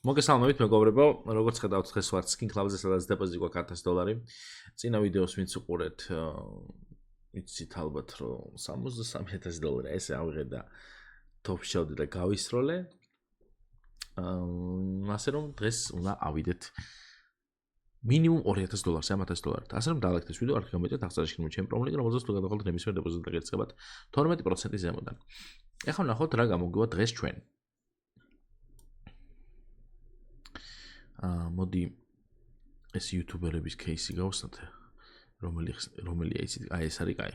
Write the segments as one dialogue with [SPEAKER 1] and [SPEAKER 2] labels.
[SPEAKER 1] მოგესალმებით მეგობრებო, როგორც ხედავთ დღეს ვართ Skin Club-ზე, სადაც დეპოზიტი გვაქვს $100. წინა ვიდეოს ვინც უყურეთ, იცით ალბათ რომ $63,000 ესე ავიღე და top შევდი და გავისროლე. ასე რომ დღეს უნდა ავიდეთ მინიმუმ $2,000, $100,000. ასე რომ დაალექთ ეს ვიდეო, არ გამეჭდეთ აღწერაში ჩემი პრომლინგი, რომელზეც თუ გადავხვალთ ნებისმიერ დეპოზიტს დაგეწებათ 12% ზემოდან. ეხლა ვნახოთ რა გამოგვივა დღეს ჩვენ. მოდი ეს იუთუბერების кейსი გავხსნათ, რომელია იცით, ეს არის კაი.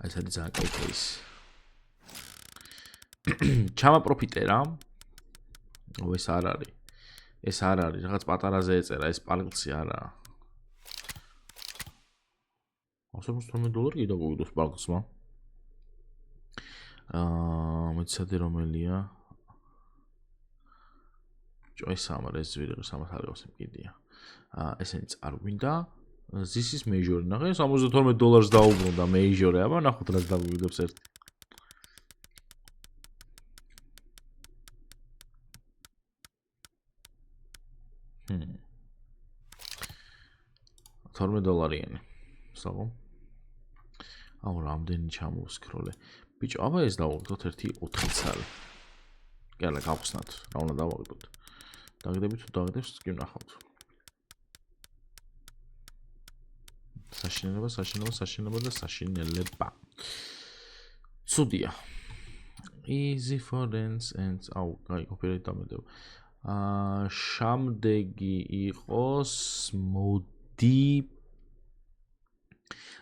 [SPEAKER 1] ეს არის ძალიან კაი кейსი. ჩამაპროფიტე რა. ეს არ არის. ეს არ არის, რაღაც პატარაზე ეწერა, ეს პალკცი არაა. $112 კიდე გვიდოს პალკცმა. მეცადე რომელია? ეს ამას ვიდეოს ამას არის მკიდია. ესენიც არ გვინდა. This is major. ნახე, $72 დაუბრუნდა major-ი, აბა ნახოთ რაც დაგვიგდებს ერთი. $12-იანი. საღო. აუ, რამდენი ჩამოვსკროლე. ბიჭო, აბა ეს დავუყოთ ერთი 4 ცალი. კალა გავხსნათ, რა უნდა დავაყიდოთ. დაგდებით თუ დაგდებს კი ვნახავთ. საშინელება და საშინელება. ცუდია. Easy for dance and აუ, კაი, copyright დამედება. შემდეგი იყოს მოდი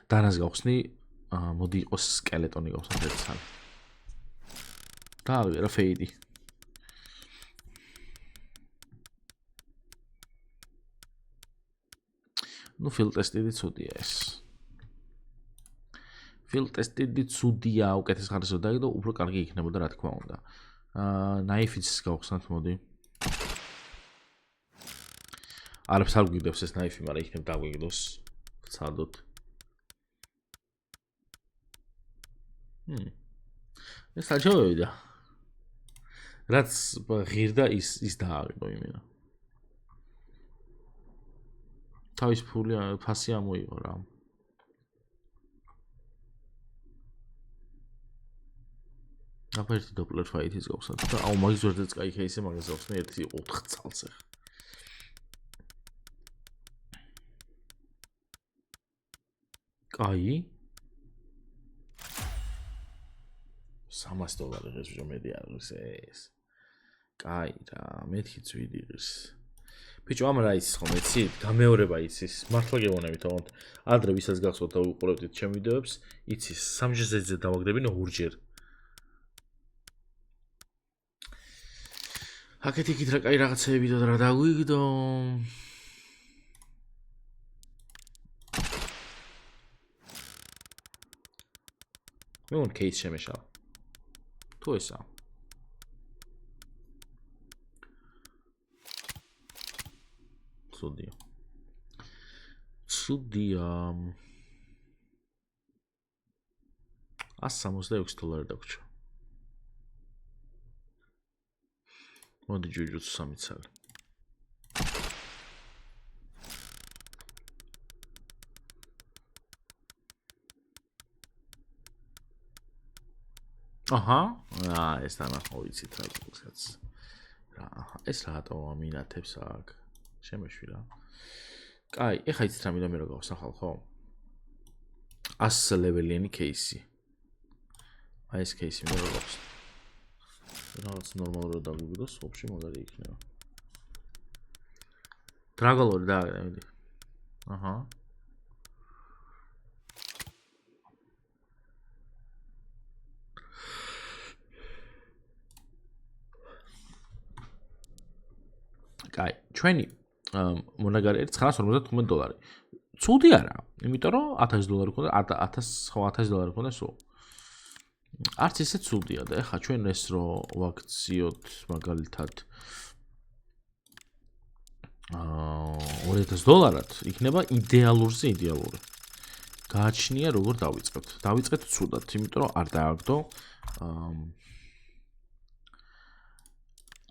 [SPEAKER 1] დანას გავხსნი, მოდი იყოს სკელეტონი გავხსნათ ერთ სამ. და რა ფეიდი. Ну, field test-ი ცუდია ეს. Field test-ი ცუდია, უკეთეს ხარისხო დაიგდო, უფრო კარგი იქნებოდა, რა თქმა უნდა. Knife-იც გავხსნათ, მოდი. არაფერს არ გვიგდებს ეს knife-ი, მაგრამ იქნებ დაგვიგდოს. ვცადოთ. ეს საჭიროა. რაც ღირდა ის დააყიდო იმენა. თავის ფასი ამოიღო რა. აბა ერთი დოპლერ ფაითის გავხსნათ და აუ მაგის ვერდეც კაი кейსი მაგას გავხსნე ერთი 4 წალს ახლა. კაი. $300 ეს ვიჯო მედი არის ეს. კაი რა, მეთქიც ვიდიღის. ბიჭო, ამ რა იცის ხომ იცი? გამეორება იცის. მართლა გეუბნებით, თქო, ადრე ვისაც გახსოვთ და უყურებთ ჩემ ვიდეოებს, იცის 3-ზე დავაგდებინე 2-ჯერ. აქეთ-იქით რა კაი რაღაცეები და რა დაგვიგდო. მე მონ кейს შემეშალა. თუ ესა. ცუდია. $166 დაგვრჩა. მოდი ჯუჯუცუ 3 ცალი. აჰა, ეს თანახო იცით რა გულსაც. რა, ეს რატო ამინათებს აქ? შემეშვი რა. კაი, ეხა იცით რა მინდა მე რა გავსახალ, ხო? 100 ლეველიანი кейსი. აი ეს кейსი მე რა გავხსნა. რაღაც ნორმალურად დაგვიგდოს, ვაფშე მაგარი იქნება. დრაგოლორი დააგდე. აჰა. კაი, ჩვენი მონაგარი არის $955. ცუდი არა, იმიტომ რომ $1,000 ქონდა, $1,000 ქონდა სულ. არც ისე ცუდია და ეხლა ჩვენ ეს რო ვაქციოთ მაგალითად $2,000-ად იქნება იდეალურზე იდეალური. გააჩნია როგორ დავიწყებთ. დავიწყეთ ცუდად, იმიტომ რომ არ დააგდო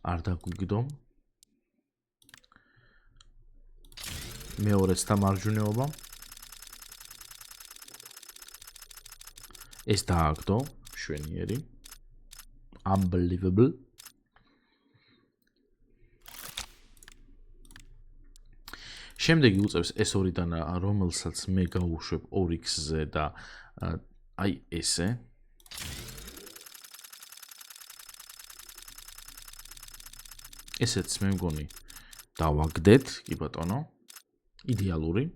[SPEAKER 1] არ დაგვიგდო მეორეც და მარჯვნივობა. ეს დააგდო, მშვენიერი. Unbelievable. შემდეგი უწევს ეს ორიდან რომელსაც მე გავუშვებ 2x-ზე და აი ესე. ესეც მე მგონი დავაგდეთ, კი ბატონო. იდეალური.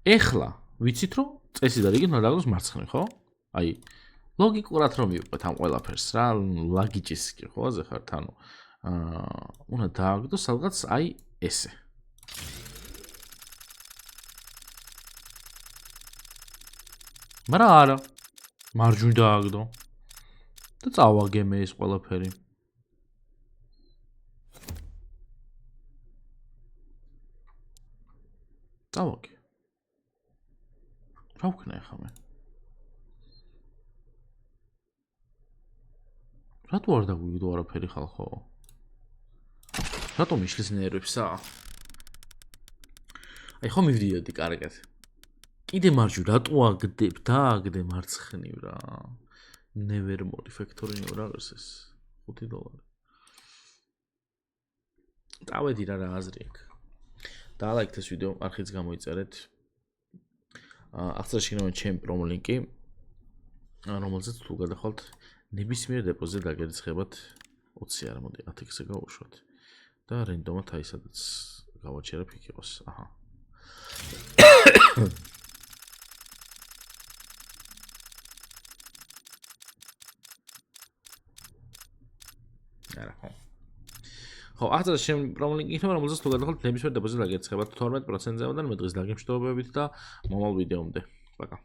[SPEAKER 1] ეხლა ვიცით რომ წესი და რიგი უნდა დაგდოს მარცხნივ, ხო? აი ლოგიკურად რომ მივყვეთ ამ ყველაფერს რა, ლაგიჭის კი ხო, აზე ხართ, ანუ უნდა დააგდოს სადღაც აი ესე. მაგრამ არა, მარჯვნივ დააგდო და წავაგე მე ეს ყველაფერი. წავაგე. რა ვქნა ახლა მე? რატო არ დაგვიგდო არაფერი ხალხო? რატომ იშლის ნერვებსა? აი ხო მივდიოდი კარგად. კიდე მარჯვნივ რატო აგდებ? დააგდე მარცხნივ რა. Nevermore factory რა არის ეს? $5. დავედი რა აზრი აქვს. დაალაიქეთ ეს ვიდეო, არხიც გამოიწერეთ. აღწერაში გინდა ჩემი პრომო ლინკი, რომელზეც თუ გადახვალთ ნებისმიერ დეპოზიტზე დაგერიცხებათ 20 არა მოდი 10x-ზე გავუშვათ და რენდომად აი სადაც გავაჩერებ იქ იყოს. აჰა. არა ხო. ხო, აღწერაში ჩემი პრომო ლინკი იქნება, რომელზეც თუ გადახვალთ ნებისმიერ დეპოზიტზე დაგერიცხებათ 12%-ზე და მე დღეს დაგემშვიდობებით და მომავალ ვიდეომდე. პაკა.